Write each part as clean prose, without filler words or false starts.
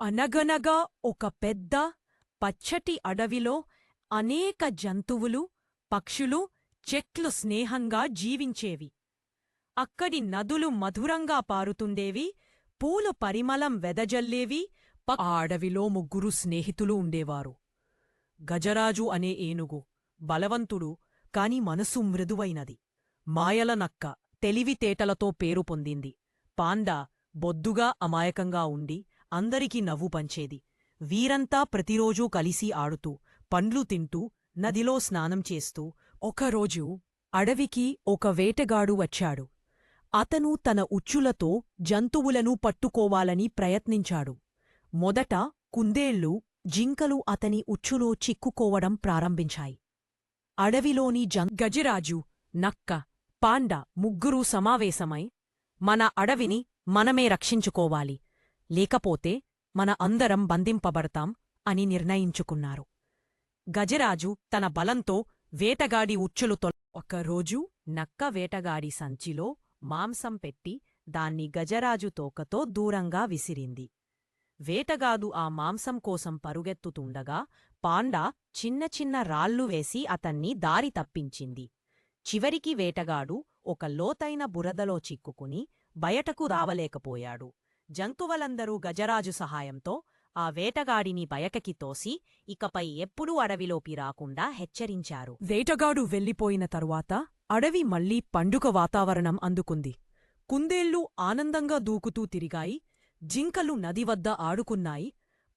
అనగనగా ఒక పెద్ద పచ్చటి అడవిలో అనేక జంతువులు, పక్షులు, చెట్లు స్నేహంగా జీవించేవి. అక్కడి నదులు మధురంగా పారుతుండేవి, పూలు పరిమళం వెదజల్లేవి. ఆ అడవిలో ముగ్గురు స్నేహితులు ఉండేవారు. గజరాజు అనే ఏనుగు బలవంతుడు, కాని మనసు మృదువైనది. మాయల నక్క తెలివితేటలతో పేరు పొందింది. పాండా బొద్దుగా అమాయకంగా ఉండి అందరికీ నవ్వు పంచేది. వీరంతా ప్రతిరోజూ కలిసి ఆడుతూ, పండ్లు తింటూ, నదిలో స్నానం చేస్తూ. ఒకరోజు అడవికి ఒక వేటగాడు వచ్చాడు. అతను తన ఉచ్చులతో జంతువులను పట్టుకోవాలని ప్రయత్నించాడు. మొదట కుందేళ్లు, జింకలు అతని ఉచ్చులో చిక్కుకోవడం ప్రారంభించాయి. అడవిలోని గజరాజు, నక్క, పాండా ముగ్గురూ సమావేశమై, మన అడవిని మనమే రక్షించుకోవాలి, లేకపోతే మన అందరం బంధింపబడతాం అని నిర్ణయించుకున్నారు. గజరాజు తన బలంతో వేటగాడి ఉచ్చులు ఒకరోజు నక్క వేటగాడి సంచిలో మాంసం పెట్టి దాన్ని గజరాజు తోకతో దూరంగా విసిరింది. వేటగాడు ఆ మాంసం కోసం పరుగెత్తుతుండగా పాండా చిన్న చిన్న రాళ్ళు వేసి అతన్ని దారి తప్పించింది. చివరికి వేటగాడు ఒక లోతైన బురదలో చిక్కుకుని బయటకు రావలేకపోయాడు. జంతువులందరూ గజరాజు సహాయంతో ఆ వేటగాడిని బయటకి తోసి ఇకపై ఎప్పుడూ అడవిలోకి రాకుండా హెచ్చరించారు. వేటగాడు వెళ్ళిపోయిన తరువాత అడవి మళ్లీ పండుగ వాతావరణం అందుకుంది. కుందేళ్లు ఆనందంగా దూకుతూ తిరిగాయి, జింకలు నదివద్ద ఆడుకున్నాయి,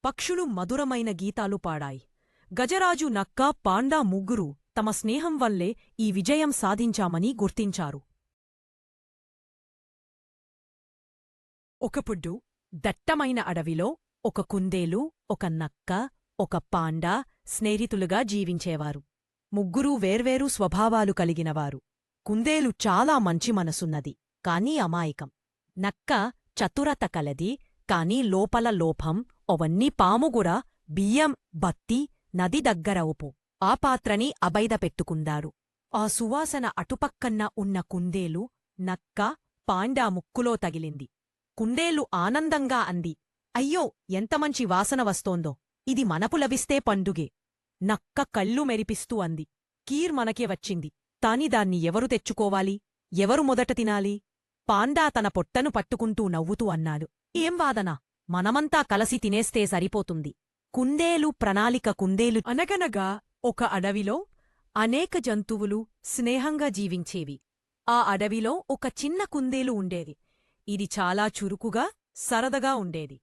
పక్షులు మధురమైన గీతాలు పాడాయి. గజరాజు, నక్క, పాండా ముగ్గురూ తమ స్నేహం వల్లే ఈ విజయం సాధించామని గుర్తించారు. ఒకప్పుడు దట్టమైన అడవిలో ఒక కుందేలు, ఒక నక్క, ఒక పాండా స్నేహితులుగా జీవించేవారు. ముగ్గురూ వేర్వేరు స్వభావాలు కలిగినవారు. కుందేలు చాలా మంచి మనసున్నది, కాని అమాయకం. నక్క చతురత కలది, కాని లోపల లోపం. అవన్నీ పాముగుర, బియ్యం, బత్తి, నది దగ్గర ఉప్పు. ఆ పాత్రని అబైద పెట్టుకుందారు. ఆ సువాసన అటుపక్కన్న ఉన్న కుందేలు, నక్క, పాండా ముక్కులో తగిలింది. కుందేలు ఆనందంగా అంది, అయ్యో, ఎంత మంచి వాసన వస్తోందో! ఇది మనకు లభిస్తే పండుగే. నక్క కళ్ళు మెరిపిస్తూ అంది, కీర్ మనకే వచ్చింది, కాని దాన్ని ఎవరు తెచ్చుకోవాలి? ఎవరు మొదట తినాలి? పాండా తన పొట్టను పట్టుకుంటూ నవ్వుతూ అన్నాడు, ఏం వాదన, మనమంతా కలసి తినేస్తే సరిపోతుంది. కుందేలు ప్రణాళిక. కుందేలు అనగనగా ఒక అడవిలో అనేక జంతువులు స్నేహంగా జీవించేవి. ఆ అడవిలో ఒక చిన్న కుందేలు ఉండేది. ఇది చాలా చురుకుగా, సరదగా ఉండేది.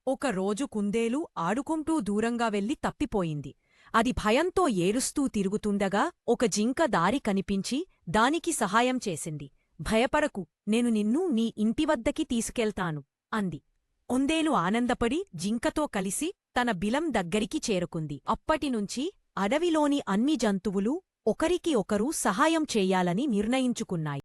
ఒకరోజు కుందేలు ఆడుకుంటూ దూరంగా వెళ్లి తప్పిపోయింది. అది భయంతో ఏడుస్తూ తిరుగుతుండగా ఒక జింక దారి కనిపించి దానికి సహాయం చేసింది. భయపడకు, నేను నిన్ను నీ ఇంటివద్దకి తీసుకెళ్తాను అంది. కుందేలు ఆనందపడి జింకతో కలిసి తన బిలం దగ్గరికి చేరుకుంది. అప్పటినుంచి అడవిలోని అన్ని జంతువులు ఒకరికి ఒకరు సహాయం చెయ్యాలని నిర్ణయించుకున్నాయి.